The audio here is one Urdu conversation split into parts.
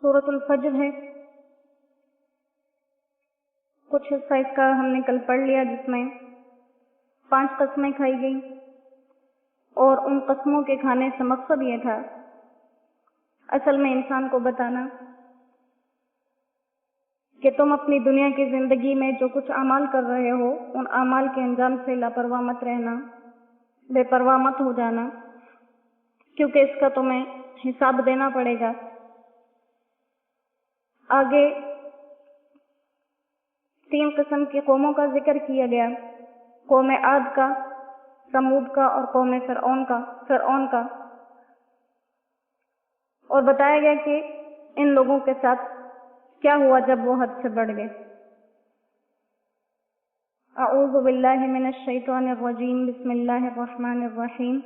سورۃ الفجر ہے. کچھ حصہ اس کا ہم نے کل پڑھ لیا، جس میں 5 قسمیں کھائی گئیں، اور ان قسموں کے کھانے سے مقصد یہ تھا اصل میں انسان کو بتانا کہ تم اپنی دنیا کی زندگی میں جو کچھ اعمال کر رہے ہو، ان اعمال کے انجام سے لاپرواہ مت رہنا، بے پرواہ مت ہو جانا، کیونکہ اس کا تمہیں حساب دینا پڑے گا. آگے 3 قسم کی قوموں کا ذکر کیا گیا، قوم عاد کا، سمود کا اور قوم فرعون کا، اور بتایا گیا کہ ان لوگوں کے ساتھ کیا ہوا جب وہ حد سے بڑھ گئے. اعوذ باللہ من الشیطان الرجیم، بسم اللہ الرحمن الرحیم.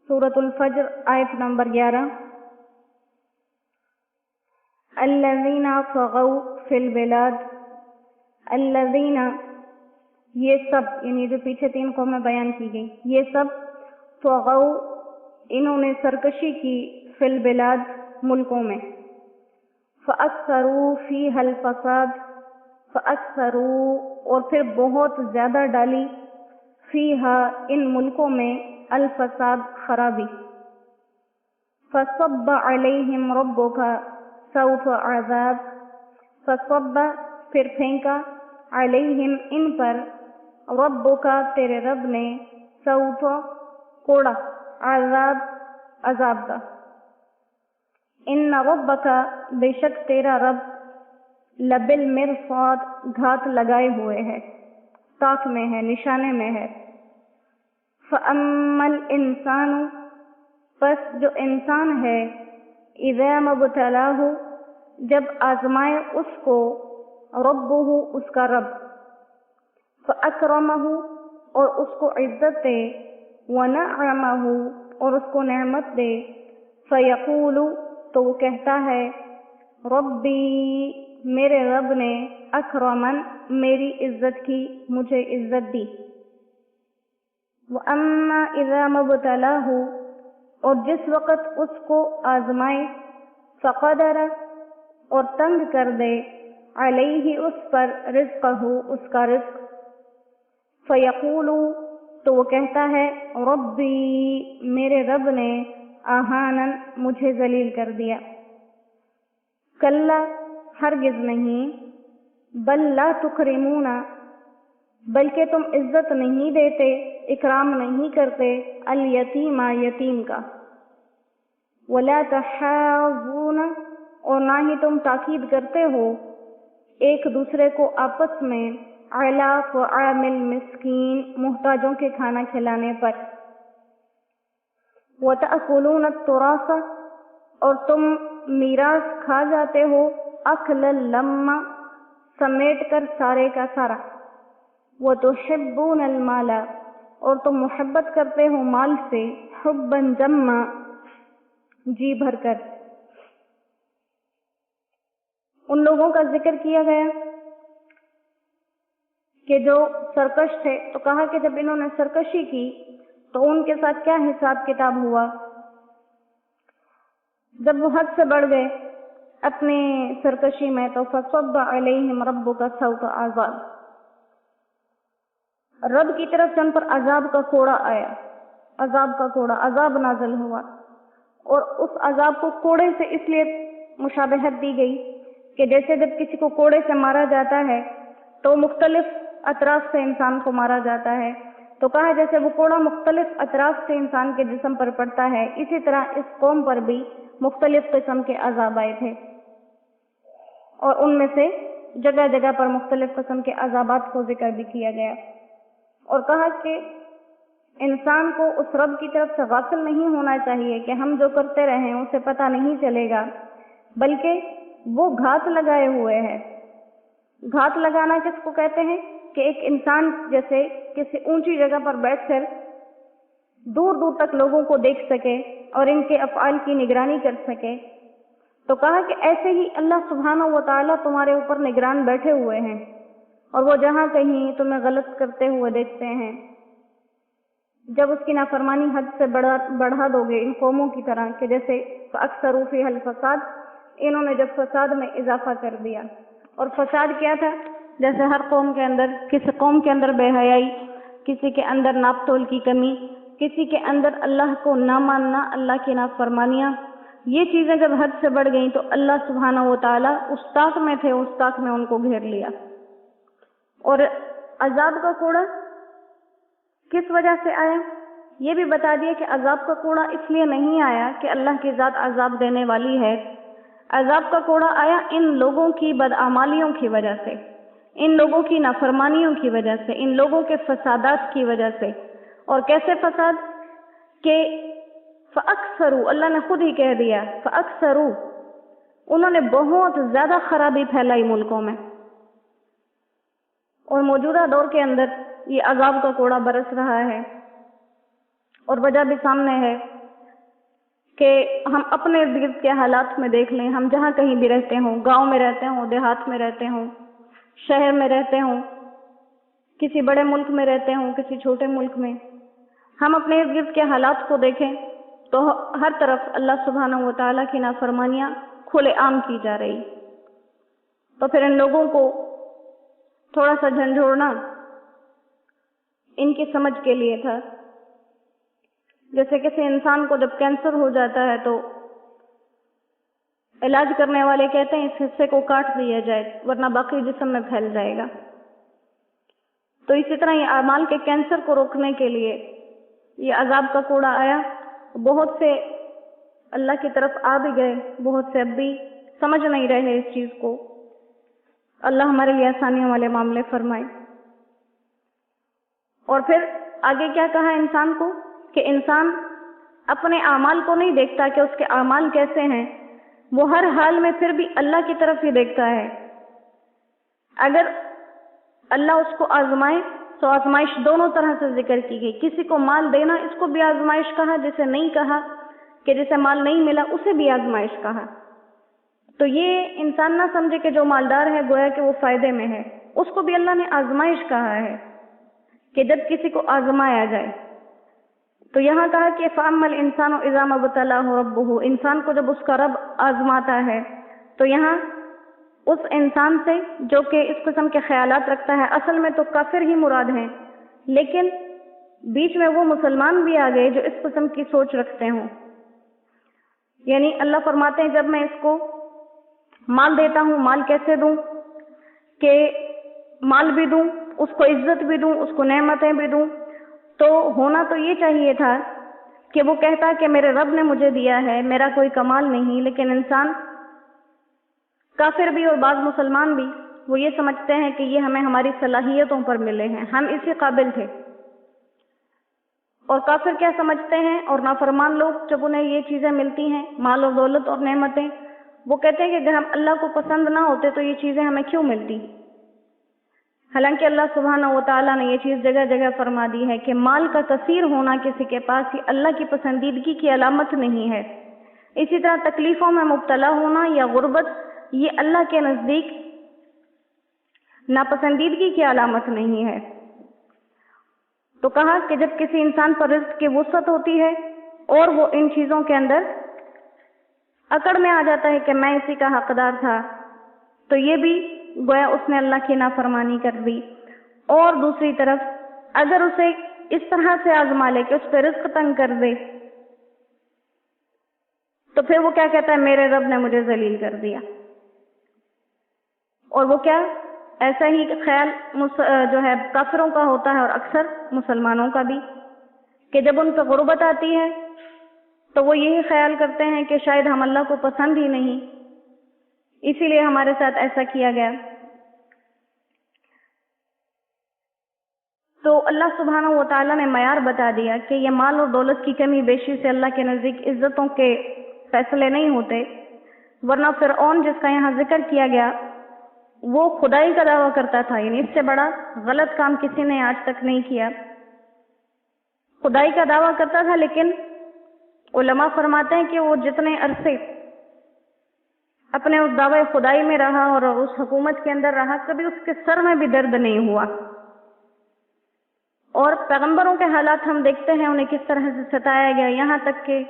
سورۃ الفجر آیت نمبر 11. الذین طغوا فی البلاد، الذین یہ سب، یعنی جو پیچھے 3 قومیں بیان کی گئی، یہ سب طغوا انہوں نے سرکشی کی، فی البلاد ملکوں میں، فاکثروا فیہا الفساد، فاکثروا اور پھر بہت زیادہ ڈالی، فیہا ان ملکوں میں، الفساد خرابی. فصب علیہم ربک سوط عذاب، فصب پھر پھینکا، علیہم ان پر، ربک تیرے رب نے، سوط کوڑا، عذاب کا. ان ربک بے شک تیرا رب، لبالمرصاد گھات لگائے ہوئے ہے، تاک میں ہے، نشانے میں ہے. فَأَمَّا الْإِنسَانُ پس جو انسان ہے، اِذَا مَبْتَلَاهُ جب آزمائے اس کو، ربہ اس کا رب، فَأَكْرَمَهُ اور اس کو عزت دے، وَنَعَّمَهُ اور اس کو نعمت دے، فَيَقُولُ تو وہ کہتا ہے، ربی میرے رب نے، اکرمن میری عزت کی، مجھے عزت دی. وَأَمَّا إِذَا مَبْتَلَاهُ اور جس وقت اس کو آزمائے، فَقَدَرَ اور تنگ کر دے، علیہ اس پر، رزقہ اس کا رزق، فَيَقُولُ تو وہ کہتا ہے، ربی میرے رب نے، اہانن مجھے ذلیل کر دیا. کلا ہرگز نہیں، بل لا تکرمون بلکہ تم عزت نہیں دیتے، اکرام نہیں کرتے، الیتیم یتیم کا، ولا تحاضون اور نہ ہی تم تاکید کرتے ہو ایک دوسرے کو آپس میں، علی طعام المسکین محتاجوں کے کھانا کھلانے پر. وتأکلون التراث اور تم میراث کھا جاتے ہو، اکلا لما سمیٹ کر سارے کا سارا. وتحبون المال اور تم محبت کرتے ہو مال سے، حبا جما جی بھر کر. ان لوگوں کا ذکر کیا گیا کہ جو سرکش تھے، تو کہا کہ جب انہوں نے سرکشی کی تو ان کے ساتھ کیا حساب کتاب ہوا. جب وہ حد سے بڑھ گئے اپنی سرکشی میں، تو فصب علیہم ربک سوط عذاب، رب کی طرف سے ان پر عذاب کا کوڑا آیا، عذاب کا کوڑا، عذاب نازل ہوا. اور اس عذاب کو کوڑے سے اس لیے مشابہت دی گئی کہ جیسے جب کسی کو کوڑے سے مارا جاتا ہے تو مختلف اطراف سے انسان کو مارا جاتا ہے، تو کہا جیسے وہ کوڑا مختلف اطراف سے انسان کے جسم پر پڑتا ہے، اسی طرح اس قوم پر بھی مختلف قسم کے عذاب آئے تھے، اور ان میں سے جگہ جگہ پر مختلف قسم کے عذابات کو ذکر بھی کیا گیا. اور کہا کہ انسان کو اس رب کی طرف سے غافل نہیں ہونا چاہیے کہ ہم جو کرتے رہیں اسے پتہ نہیں چلے گا، بلکہ وہ گھات لگائے ہوئے ہے. گھات لگانا کس کو کہتے ہیں کہ ایک انسان جیسے کسی اونچی جگہ پر بیٹھ کر دور دور تک لوگوں کو دیکھ سکے اور ان کے افعال کی نگرانی کر سکے، تو کہا کہ ایسے ہی اللہ سبحانہ و تعالیٰ تمہارے اوپر نگران بیٹھے ہوئے ہیں، اور وہ جہاں کہیں تمہیں غلط کرتے ہوئے دیکھتے ہیں. جب اس کی نافرمانی حد سے بڑھا دو گے ان قوموں کی طرح کہ جیسے فَأَكْثَرُوا فِيهَا الْفَسَادَ، انہوں نے جب فساد میں اضافہ کر دیا. اور فساد کیا تھا؟ جیسے ہر قوم کے اندر، کسی قوم کے اندر بے حیائی، کسی کے اندر ناپ تول کی کمی، کسی کے اندر اللہ کو نہ ماننا، اللہ کی نافرمانیاں، یہ چیزیں جب حد سے بڑھ گئیں تو اللہ سبحانہ و تعالیٰ اس طاق میں تھے، اس طاق میں ان کو گھیر لیا. اور عذاب کا کوڑا کس وجہ سے آیا یہ بھی بتا دیا کہ عذاب کا کوڑا اس لیے نہیں آیا کہ اللہ کی ذات عذاب دینے والی ہے. عذاب کا کوڑا آیا ان لوگوں کی بدعمالیوں کی وجہ سے، ان لوگوں کی نافرمانیوں کی وجہ سے، ان لوگوں کے فسادات کی وجہ سے. اور کیسے فساد؟ کہ فَأَكْثَرُوا، اللہ نے خود ہی کہہ دیا فَأَكْثَرُوا، انہوں نے بہت زیادہ خرابی پھیلائی ملکوں میں. اور موجودہ دور کے اندر یہ عذاب کا کوڑا برس رہا ہے. اور وجہ بھی سامنے ہے کہ ہم اپنے ارد گرد کے حالات میں دیکھ لیں، ہم جہاں کہیں بھی رہتے ہوں، گاؤں میں رہتے ہوں، دیہات میں رہتے ہوں، شہر میں رہتے ہوں، کسی بڑے ملک میں رہتے ہوں، کسی چھوٹے ملک میں، ہم اپنے ارد گرد کے حالات کو دیکھیں تو ہر طرف اللہ سبحانہ و تعالیٰ کی نافرمانیاں کھلے عام کی جا رہی. تو پھر ان لوگوں کو تھوڑا سا جھنجھوڑنا ان کی سمجھ کے لیے تھا. جیسے کسی انسان کو جب کینسر ہو جاتا ہے تو علاج کرنے والے کہتے ہیں اس حصے کو کاٹ دیا جائے ورنہ باقی جسم میں پھیل جائے گا. تو اسی طرح یہ اعمال کے کینسر کو روکنے کے لیے یہ عذاب کا کوڑا آیا. بہت سے اللہ کی طرف آ بھی گئے، بہت سے اب بھی سمجھ نہیں رہے اس چیز کو. اللہ ہمارے لیے آسانیوں والے معاملے فرمائے. اور پھر آگے کیا کہا انسان کو کہ انسان اپنے اعمال کو نہیں دیکھتا کہ اس کے اعمال کیسے ہیں، وہ ہر حال میں پھر بھی اللہ کی طرف ہی دیکھتا ہے. اگر اللہ اس کو آزمائے تو آزمائش دونوں طرح سے ذکر کی گئی. کسی کو مال دینا اس کو بھی آزمائش کہا، جسے نہیں کہا کہ جسے مال نہیں ملا اسے بھی آزمائش کہا. تو یہ انسان نہ سمجھے کہ جو مالدار ہے گویا کہ وہ فائدے میں ہے، اس کو بھی اللہ نے آزمائش کہا ہے کہ جب کسی کو آزمایا جائے. تو یہاں کہا کہ فَأَمَّا الْإِنسَانُ إِذَا مَا ابْتَلَاهُ رَبُّهُ، انسان کو جب اس کا رب آزماتا ہے تو یہاں اس انسان سے جو کہ اس قسم کے خیالات رکھتا ہے، اصل میں تو کافر ہی مراد ہیں، لیکن بیچ میں وہ مسلمان بھی آ گئے جو اس قسم کی سوچ رکھتے ہوں. یعنی اللہ فرماتے ہیں جب میں اس کو مال دیتا ہوں، مال کیسے دوں کہ مال بھی دوں، اس کو عزت بھی دوں، اس کو نعمتیں بھی دوں. تو ہونا تو یہ چاہیے تھا کہ وہ کہتا کہ میرے رب نے مجھے دیا ہے، میرا کوئی کمال نہیں. لیکن انسان کافر بھی اور بعض مسلمان بھی وہ یہ سمجھتے ہیں کہ یہ ہمیں ہماری صلاحیتوں پر ملے ہیں، ہم اسی قابل تھے. اور کافر کیا سمجھتے ہیں اور نافرمان لوگ جب انہیں یہ چیزیں ملتی ہیں، مال اور دولت اور نعمتیں، وہ کہتے ہیں کہ اگر ہم اللہ کو پسند نہ ہوتے تو یہ چیزیں ہمیں کیوں ملتی. حالانکہ اللہ سبحانہ و تعالیٰ نے یہ چیز جگہ جگہ فرما دی ہے کہ مال کا کثیر ہونا کسی کے پاس یہ اللہ کی پسندیدگی کی علامت نہیں ہے. اسی طرح تکلیفوں میں مبتلا ہونا یا غربت یہ اللہ کے نزدیک ناپسندیدگی کی علامت نہیں ہے. تو کہا کہ جب کسی انسان پر رزق کی وسعت ہوتی ہے اور وہ ان چیزوں کے اندر اکڑ میں آ جاتا ہے کہ میں اسی کا حقدار تھا، تو یہ بھی گویا اس نے اللہ کی نافرمانی کر دی. اور دوسری طرف اگر اسے اس طرح سے آزما لے کہ اس پہ رزق تنگ کر دے تو پھر وہ کیا کہتا ہے میرے رب نے مجھے ذلیل کر دیا. اور وہ کیا ایسا ہی خیال جو ہے کافروں کا ہوتا ہے اور اکثر مسلمانوں کا بھی، کہ جب ان پہ غربت آتی ہے تو وہ یہی خیال کرتے ہیں کہ شاید ہم اللہ کو پسند ہی نہیں، اسی لیے ہمارے ساتھ ایسا کیا گیا. تو اللہ سبحانہ و تعالیٰ نے معیار بتا دیا کہ یہ مال اور دولت کی کمی بیشی سے اللہ کے نزدیک عزتوں کے فیصلے نہیں ہوتے. ورنہ فرعون جس کا یہاں ذکر کیا گیا وہ خدائی کا دعویٰ کرتا تھا، یعنی اس سے بڑا غلط کام کسی نے آج تک نہیں کیا. خدائی کا دعویٰ کرتا تھا، لیکن علماء فرماتے ہیں کہ وہ جتنے عرصے اپنے اس دعوے خدائی میں رہا اور اس حکومت کے اندر رہا، کبھی اس کے سر میں بھی درد نہیں ہوا. اور پیغمبروں کے حالات ہم دیکھتے ہیں انہیں کس طرح سے ستایا گیا، یہاں تک کہ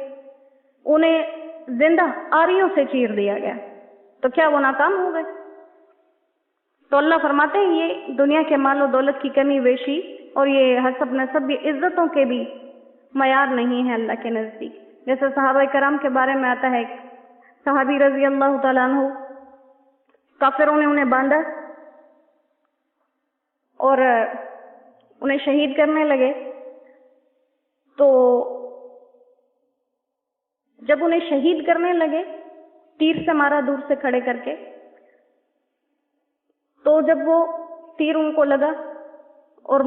انہیں زندہ آریوں سے چیر دیا گیا. تو کیا وہ ناکام ہو گئے؟ تو اللہ فرماتے ہیں یہ دنیا کے مال و دولت کی کمی بیشی اور یہ حسب نسب، یہ عزتوں کے بھی معیار نہیں ہے اللہ کے نزدیک۔ جیسے صحابہ کرام کے بارے میں آتا ہے، صحابی رضی اللہ تعالیٰ عنہ، کافروں نے انہیں باندھا اور انہیں شہید کرنے لگے، تو جب انہیں شہید کرنے لگے تیر سے مارا دور سے کھڑے کر کے، تو جب وہ تیر ان کو لگا اور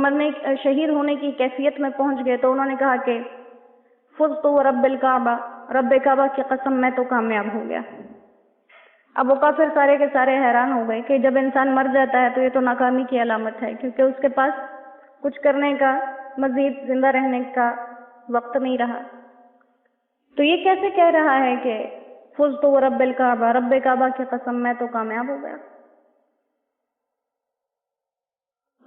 شہید ہونے کی کیفیت میں پہنچ گئے تو انہوں نے کہا کہ فزت ورب الکعبہ، رب کعبہ کی قسم میں تو کامیاب ہو گیا۔ اب وہ کافر سارے کے سارے حیران ہو گئے کہ جب انسان مر جاتا ہے تو یہ تو ناکامی کی علامت ہے، کیونکہ اس کے پاس کچھ کرنے کا، مزید زندہ رہنے کا وقت نہیں رہا۔ تو یہ کیسے کہہ رہا ہے کہ فزت ورب الکعبہ، رب کعبہ کی قسم میں تو کامیاب ہو گیا؟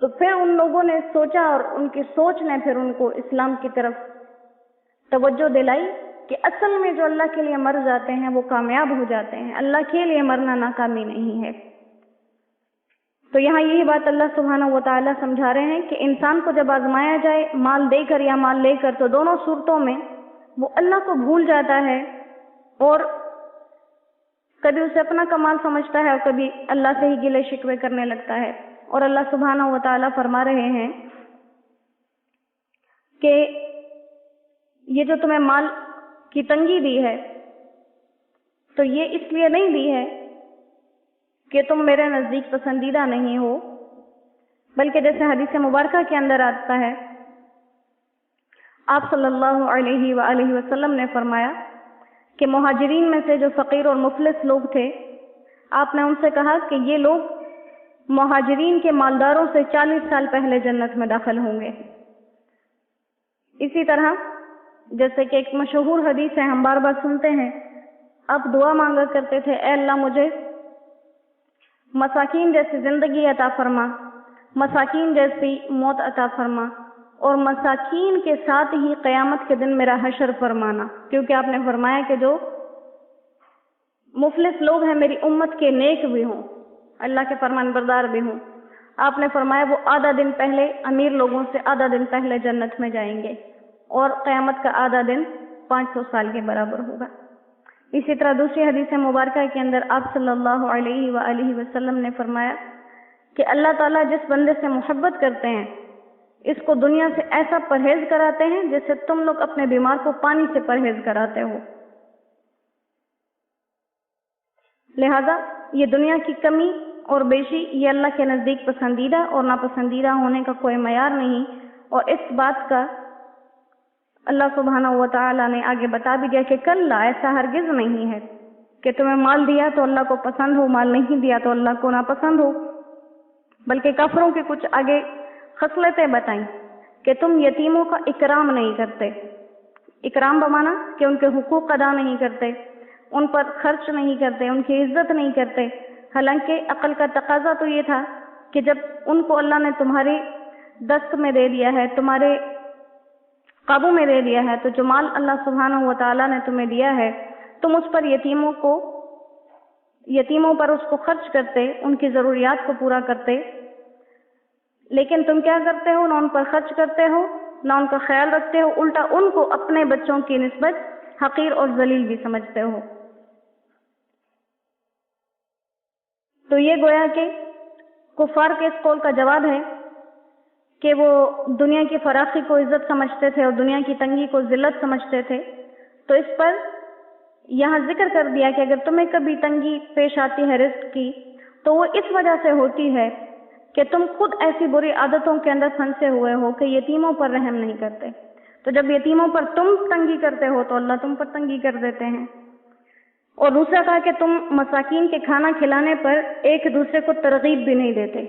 تو پھر ان لوگوں نے سوچا اور ان کی سوچ نے پھر ان کو اسلام کی طرف توجہ دلائی کہ اصل میں جو اللہ کے لیے مر جاتے ہیں وہ کامیاب ہو جاتے ہیں، اللہ کے لیے مرنا ناکامی نہیں ہے۔ تو یہاں یہی بات اللہ سبحانہ و تعالیٰ سمجھا رہے ہیں کہ انسان کو جب آزمایا جائے مال دے کر یا مال لے کر، تو دونوں صورتوں میں وہ اللہ کو بھول جاتا ہے اور کبھی اسے اپنا کمال سمجھتا ہے اور کبھی اللہ سے ہی گلے شکوے کرنے لگتا ہے۔ اور اللہ سبحانہ و تعالیٰ فرما رہے ہیں کہ یہ جو تمہیں مال کی تنگی دی ہے تو یہ اس لیے نہیں دی ہے کہ تم میرے نزدیک پسندیدہ نہیں ہو، بلکہ جیسے حدیث مبارکہ کے اندر آتا ہے، آپ صلی اللہ علیہ وآلہ وسلم نے فرمایا کہ مہاجرین میں سے جو فقیر اور مفلس لوگ تھے، آپ نے ان سے کہا کہ یہ لوگ مہاجرین کے مالداروں سے 40 سال پہلے جنت میں داخل ہوں گے۔ اسی طرح جیسے کہ ایک مشہور حدیث ہے، ہم بار بار سنتے ہیں، آپ دعا مانگا کرتے تھے، اے اللہ مجھے مساکین جیسی زندگی عطا فرما، مساکین جیسی موت عطا فرما، اور مساکین کے ساتھ ہی قیامت کے دن میرا حشر فرمانا، کیونکہ آپ نے فرمایا کہ جو مفلس لوگ ہیں میری امت کے نیک بھی ہوں، اللہ کے فرمان بردار بھی ہوں۔ آپ نے فرمایا وہ آدھا دن پہلے امیر لوگوں سے آدھا دن پہلے جنت میں جائیں گے، اور قیامت کا آدھا دن 500 سال کے برابر ہوگا۔ اسی طرح دوسری حدیث مبارکہ کے اندر آپ صلی اللہ علیہ وآلہ وسلم نے فرمایا کہ اللہ تعالیٰ جس بندے سے محبت کرتے ہیں اس کو دنیا سے ایسا پرہیز کراتے ہیں جیسے تم لوگ اپنے بیمار کو پانی سے پرہیز کراتے ہو۔ لہذا یہ دنیا کی کمی اور بیشی یہ اللہ کے نزدیک پسندیدہ اور ناپسندیدہ ہونے کا کوئی معیار نہیں، اور اس بات کا اللہ سبحانہ و تعالیٰ نے آگے بتا بھی دیا کہ کلا، ایسا ہرگز نہیں ہے کہ تمہیں مال دیا تو اللہ کو پسند ہو، مال نہیں دیا تو اللہ کو ناپسند ہو، بلکہ کافروں کے کچھ آگے خصلتیں بتائیں کہ تم یتیموں کا اکرام نہیں کرتے، اکرام بمانا کہ ان کے حقوق ادا نہیں کرتے، ان پر خرچ نہیں کرتے، ان کی عزت نہیں کرتے، حالانکہ عقل کا تقاضا تو یہ تھا کہ جب ان کو اللہ نے تمہاری دست میں دے دیا ہے، تمہارے قابو میں دے دیا ہے، تو جو مال اللہ سبحانہ و تعالیٰ نے تمہیں دیا ہے تم اس پر یتیموں پر اس کو خرچ کرتے، ان کی ضروریات کو پورا کرتے، لیکن تم کیا کرتے ہو؟ نہ ان پر خرچ کرتے ہو، نہ ان کا خیال رکھتے ہو، الٹا ان کو اپنے بچوں کی نسبت حقیر اور ذلیل بھی سمجھتے ہو۔ تو یہ گویا کہ کفار کے اس قول کا جواب ہے کہ وہ دنیا کی فراخی کو عزت سمجھتے تھے اور دنیا کی تنگی کو ذلت سمجھتے تھے۔ تو اس پر یہاں ذکر کر دیا کہ اگر تمہیں کبھی تنگی پیش آتی ہے رزق کی تو وہ اس وجہ سے ہوتی ہے کہ تم خود ایسی بری عادتوں کے اندر پھنسے ہوئے ہو کہ یتیموں پر رحم نہیں کرتے۔ تو جب یتیموں پر تم تنگی کرتے ہو تو اللہ تم پر تنگی کر دیتے ہیں۔ اور دوسرا کہا کہ تم مساکین کے کھانا کھلانے پر ایک دوسرے کو ترغیب بھی نہیں دیتے،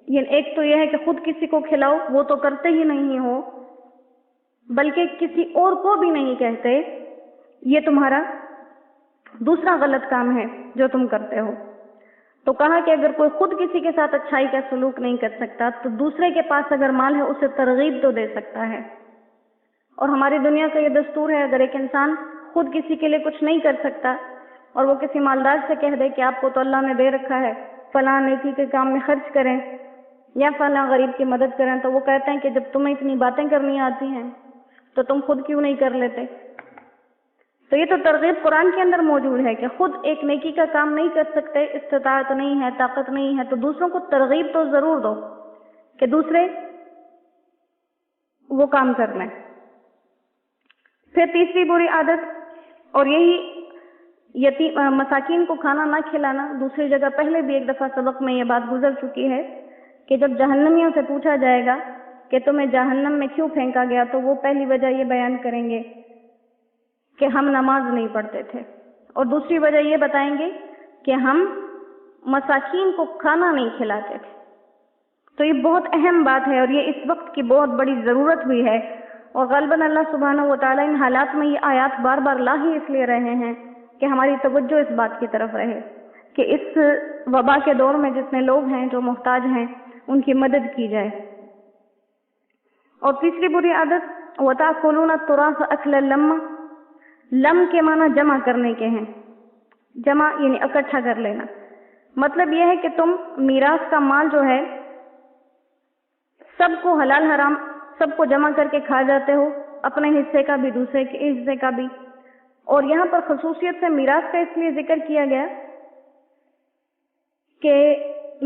یعنی ایک تو یہ ہے کہ خود کسی کو کھلاؤ، وہ تو کرتے ہی نہیں ہو، بلکہ کسی اور کو بھی نہیں کہتے، یہ تمہارا دوسرا غلط کام ہے جو تم کرتے ہو۔ تو کہا کہ اگر کوئی خود کسی کے ساتھ اچھائی کا سلوک نہیں کر سکتا تو دوسرے کے پاس اگر مال ہے اسے ترغیب تو دے سکتا ہے۔ اور ہماری دنیا کا یہ دستور ہے، اگر ایک انسان خود کسی کے لیے کچھ نہیں کر سکتا اور وہ کسی مالدار سے کہہ دے کہ آپ کو تو اللہ نے دے رکھا ہے، فلاں نیکی کے کام میں خرچ کریں یا فلاں غریب کی مدد کریں، تو وہ کہتے ہیں کہ جب تمہیں اتنی باتیں کرنی آتی ہیں تو تم خود کیوں نہیں کر لیتے؟ تو یہ تو ترغیب قرآن کے اندر موجود ہے کہ خود ایک نیکی کا کام نہیں کر سکتے، استطاعت نہیں ہے، طاقت نہیں ہے، تو دوسروں کو ترغیب تو ضرور دو کہ دوسرے وہ کام کر لیں۔ پھر تیسری بری عادت، اور یہی مساکین کو کھانا نہ کھلانا، دوسری جگہ پہلے بھی ایک دفعہ سبق میں یہ بات گزر چکی ہے کہ جب جہنمیوں سے پوچھا جائے گا کہ تمہیں جہنم میں کیوں پھینکا گیا، تو وہ پہلی وجہ یہ بیان کریں گے کہ ہم نماز نہیں پڑھتے تھے، اور دوسری وجہ یہ بتائیں گے کہ ہم مساکین کو کھانا نہیں کھلاتے تھے۔ تو یہ بہت اہم بات ہے، اور یہ اس وقت کی بہت بڑی ضرورت بھی ہے، اور غالباً اللہ سبحانہ و تعالیٰ ان حالات میں یہ آیات بار بار لا ہی اس لیے رہے ہیں کہ ہماری توجہ اس بات کی طرف رہے کہ اس وبا کے دور میں جتنے لوگ ہیں جو محتاج ہیں ان کی مدد کی جائے۔ اور تیسری بری عادت، وَتَأْكُلُونَ التُّرَاثَ أَكْلًا لَمًّا، لم کے معنی جمع کرنے کے ہیں، جمع یعنی اکٹھا کر لینا، مطلب یہ ہے کہ تم میراث کا مال جو ہے سب کو حلال حرام سب کو جمع کر کے کھا جاتے ہو، اپنے حصے کا بھی دوسرے کے حصے کا بھی۔ اور یہاں پر خصوصیت سے میراث کا اس لیے ذکر کیا گیا کہ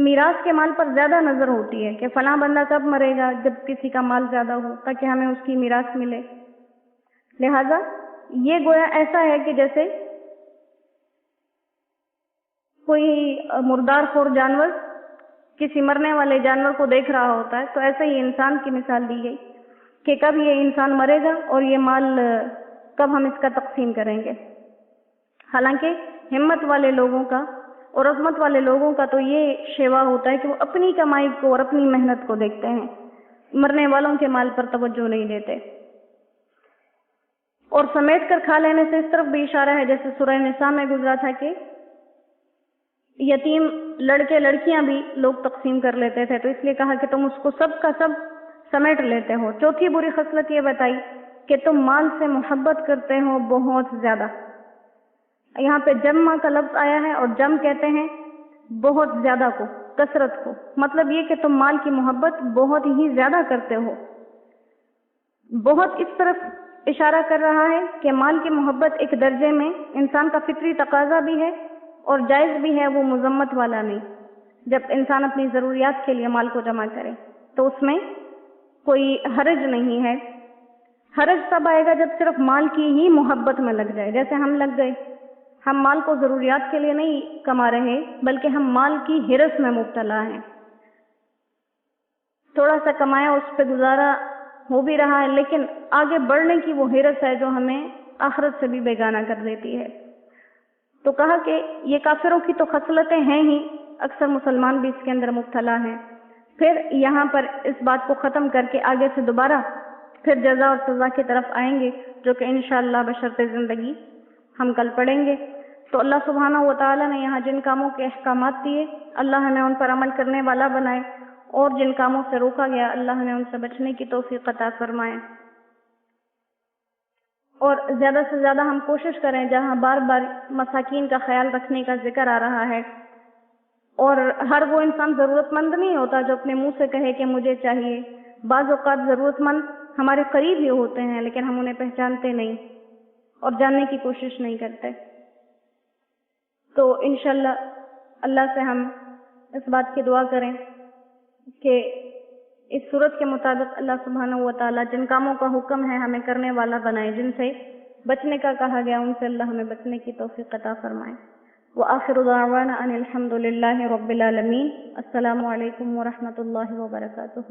میراث کے مال پر زیادہ نظر ہوتی ہے کہ فلاں بندہ کب مرے گا، جب کسی کا مال زیادہ ہو تاکہ ہمیں اس کی میراث ملے۔ لہذا یہ گویا ایسا ہے کہ جیسے کوئی مردار خور جانور کسی مرنے والے جانور کو دیکھ رہا ہوتا ہے، تو ایسے ہی انسان کی مثال دی گئی کہ کب یہ انسان مرے گا اور یہ مال کب ہم اس کا تقسیم کریں گے۔ حالانکہ ہمت والے لوگوں کا اور عظمت والے لوگوں کا تو یہ شیوا ہوتا ہے کہ وہ اپنی کمائی کو اور اپنی محنت کو دیکھتے ہیں، مرنے والوں کے مال پر توجہ نہیں دیتے۔ اور سمیٹ کر کھا لینے سے اس طرف بھی اشارہ ہے، جیسے سورہ نساء میں گزرا تھا کہ یتیم لڑکے لڑکیاں بھی لوگ تقسیم کر لیتے تھے، تو اس لیے کہا کہ تم اس کو سب کا سب سمیٹ لیتے ہو۔ چوتھی بری خصلت یہ بتائی کہ تم مال سے محبت کرتے ہو بہت زیادہ۔ یہاں پہ جمع کا لفظ آیا ہے، اور جم کہتے ہیں بہت زیادہ کو، کثرت کو، مطلب یہ کہ تم مال کی محبت بہت ہی زیادہ کرتے ہو۔ بہت اس طرف اشارہ کر رہا ہے کہ مال کی محبت ایک درجے میں انسان کا فطری تقاضا بھی ہے اور جائز بھی ہے، وہ مذمت والا نہیں۔ جب انسان اپنی ضروریات کے لیے مال کو جمع کرے تو اس میں کوئی حرج نہیں ہے۔ حرج تب آئے گا جب صرف مال کی ہی محبت میں لگ جائے، جیسے ہم لگ گئے، ہم مال کو ضروریات کے لیے نہیں کما رہے بلکہ ہم مال کی ہرس میں مبتلا ہیں۔ تھوڑا سا کمایا، اس پہ گزارا ہو بھی رہا ہے، لیکن آگے بڑھنے کی وہ ہرس ہے جو ہمیں آخرت سے بھی بیگانہ کر دیتی ہے۔ تو کہا کہ یہ کافروں کی تو خصلتیں ہیں ہی، اکثر مسلمان بھی اس کے اندر مبتلا ہیں۔ پھر یہاں پر اس بات کو ختم کر کے آگے سے دوبارہ پھر جزا اور سزا کی طرف آئیں گے، جو کہ انشاءاللہ بشرط زندگی ہم کل پڑھیں گے۔ تو اللہ سبحانہ و تعالیٰ نے یہاں جن کاموں کے احکامات دیے، اللہ ہمیں ان پر عمل کرنے والا بنائے، اور جن کاموں سے روکا گیا اللہ ہمیں ان سے بچنے کی توفیق عطا فرمائے۔ اور زیادہ سے زیادہ ہم کوشش کریں، جہاں بار بار مساکین کا خیال رکھنے کا ذکر آ رہا ہے، اور ہر وہ انسان ضرورت مند نہیں ہوتا جو اپنے منہ سے کہے کہ مجھے چاہیے۔ بعض اوقات ضرورت مند ہمارے قریب ہی ہوتے ہیں لیکن ہم انہیں پہچانتے نہیں اور جاننے کی کوشش نہیں کرتے۔ تو انشاءاللہ اللہ سے ہم اس بات کی دعا کریں کہ اس صورت کے مطابق اللہ سبحانہ و تعالیٰ جن کاموں کا حکم ہے ہمیں کرنے والا بنائے، جن سے بچنے کا کہا گیا ان سے اللہ ہمیں بچنے کی توفیق عطا فرمائے۔ وآخر دعوانا ان الحمد للہ رب العالمین۔ السلام علیکم ورحمۃ اللہ وبرکاتہ۔